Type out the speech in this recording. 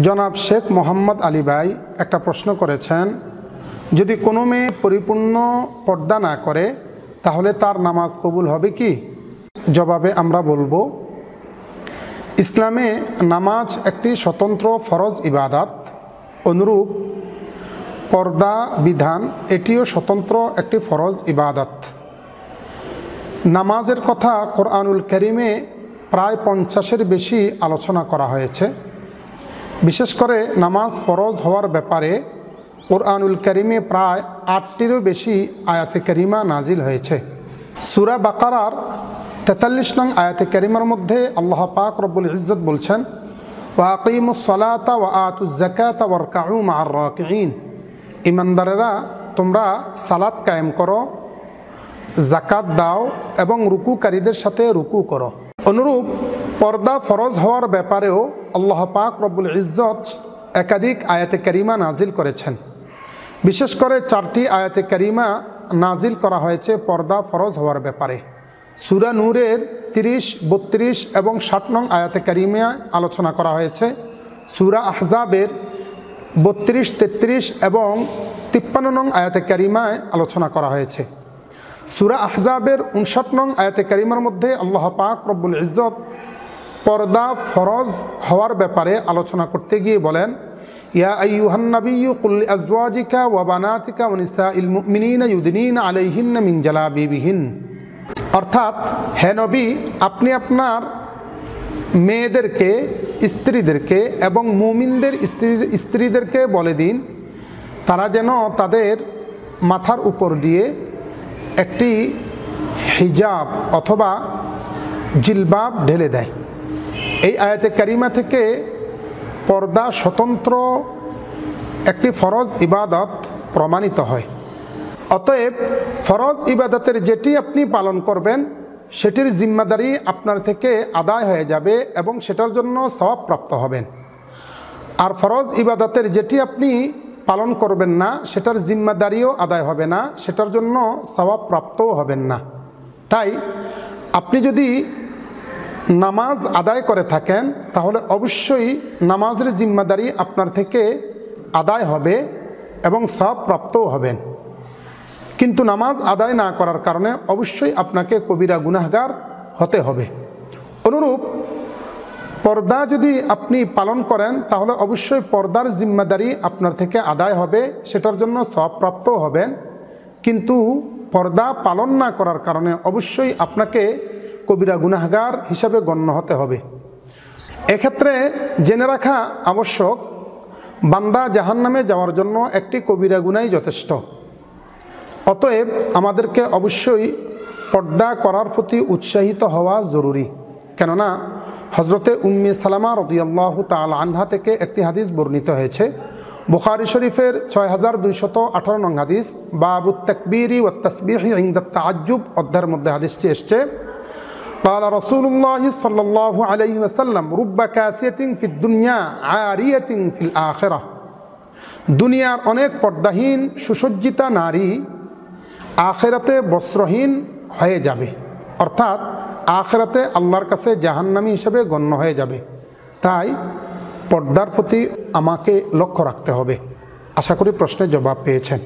জনাব শেখ মোহাম্মদ আলী ভাই একটা প্রশ্ন করেছেন, যদি কোনো মেয়ে পরিপূর্ণ পর্দা না করে তাহলে তার নামাজ কবুল হবে কি? জবাবে আমরা বলবো, ইসলামে নামাজ একটি স্বতন্ত্র ফরজ ইবাদত, অনুরূপ পর্দা বিধান এটিও স্বতন্ত্র একটি ফরজ ইবাদত। নামাজের কথা কোরআনুল কারীমে প্রায় 50-এর বেশি আলোচনা করা হয়েছে। বিশেষ করে নামাজ ফরজ হওয়ার ব্যাপারে কোরআনুল কারীমে প্রায় 8টিরও বেশি আয়াতে কারিমা নাজিল হয়েছে। সূরা বাকারার 43 নং আয়াতে কারিমার মধ্যে আল্লাহ পাক রব্বুল ইজ্জত বলছেন, ওয়া আকিমুস সালাতা ওয়া আতুজ যাকাতা ওয়ারকাউ মা'আর রাকিঈন। ইমানদারেরা তোমরা সালাত কায়েম করো, যাকাত দাও এবং রুকুকারীদের সাথে রুকু করো। অনুরূপ পর্দা ফরজ হওয়ার ব্যাপারেও আল্লাহ পাক রব্বুল ইজ্জত একাধিক আয়াতে কারিমা নাজিল করেছেন। বিশেষ করে 4টি আয়াতে কারিমা নাজিল করা হয়েছে পর্দা ফরজ হওয়ার ব্যাপারে। সূরা নূরের 30, 32 এবং 60 নং আয়াতে কারিমা আলোচনা করা হয়েছে। সূরা আহজাবের 32, 33 এবং 53 নং আয়াতে কারিমায় আলোচনা করা হয়েছে। সূরা আহজাবের 59 নং আয়াতে কারিমার মধ্যে আল্লাহ পাক রব্বুল ইজ্জত পর্দা ফরজ হওয়ার ব্যাপারে আলোচনা করতে গিয়ে বলেন, ইয়া আইয়ুহান নাবিয়্যু কুল লিআজওয়াজিকা ওয়া বানাতিকা ওয়া নিসাইল মুমিনিনা ইউদনিনা আলাইহিন্না মিন জালাবিবিহিন। অর্থাৎ হে নবী, আপনি আপনার মেয়েদেরকে, স্ত্রীদেরকে এবং মুমিনদের স্ত্রীদেরকে বলে দিন তারা যেন তাদের মাথার উপর দিয়ে একটি হিজাব অথবা জিলবাব ঢেলে দেয়। এই আয়াতে কারিমা থেকে পর্দা স্বতন্ত্র একটি ফরজ ইবাদত প্রমাণিত হয়। অতএব ফরজ ইবাদতের যেটি আপনি পালন করবেন সেটির জিম্মাদারি আপনার থেকে আদায় হয়ে যাবে এবং সেটার জন্য সওয়াব প্রাপ্ত হবেন। আর ফরজ ইবাদতের যেটি আপনি পালন করবেন না সেটার জিম্মাদারিও আদায় হবে না, সেটার জন্য সওয়াব প্রাপ্তও হবেন না। তাই আপনি যদি নামাজ আদায় করে থাকেন তাহলে অবশ্যই নামাজের জিম্মাদারি আপনার থেকে আদায় হবে এবং সওয়াব প্রাপ্তও হবেন। কিন্তু নামাজ আদায় না করার কারণে অবশ্যই আপনাকে কবিরা গুনাহগার হতে হবে। অনুরূপ পর্দা যদি আপনি পালন করেন তাহলে অবশ্যই পর্দার জিম্মাদারি আপনার থেকে আদায় হবে, সেটার জন্য সওয়াব প্রাপ্তও হবেন। কিন্তু পর্দা পালন না করার কারণে অবশ্যই আপনাকে কবিরা গুনাহগার হিসাবে গণ্য হতে হবে। এক্ষেত্রে জেনে রাখা আবশ্যক, বান্দা জাহান্নামে যাওয়ার জন্য একটি কবিরা গুনাহই যথেষ্ট। অতএব আমাদেরকে অবশ্যই পর্দা করার প্রতি উৎসাহিত হওয়া জরুরি। কেননা হজরতে উম্মে সালামা রাদিয়াল্লাহু তাআলা আনহা থেকে একটি হাদিস বর্ণিত হয়েছে। বুখারী শরীফের 6218 নং হাদিস, বাবুত তাকবীরি ওয়াত তাসবিহি ইনদাত তাআজ্জুব অধ্যায়ের মধ্যে হাদিসটি এসেছে। قال رسول الله صلى الله عليه وسلم رب كاسية في الدنيا عارية في الآخرة। দুনিয়ার অনেক পর্দাহীন সুসজ্জিতা নারী আখিরাতে বস্ত্রহীন হয়ে যাবে, অর্থাৎ আখিরাতে আল্লাহর কাছে জাহান্নামী হিসেবে গণ্য হয়ে যাবে। তাই পর্দার প্রতি আমাকে লক্ষ্য রাখতে হবে। আশা করি প্রশ্নের জবাব পেয়েছেন।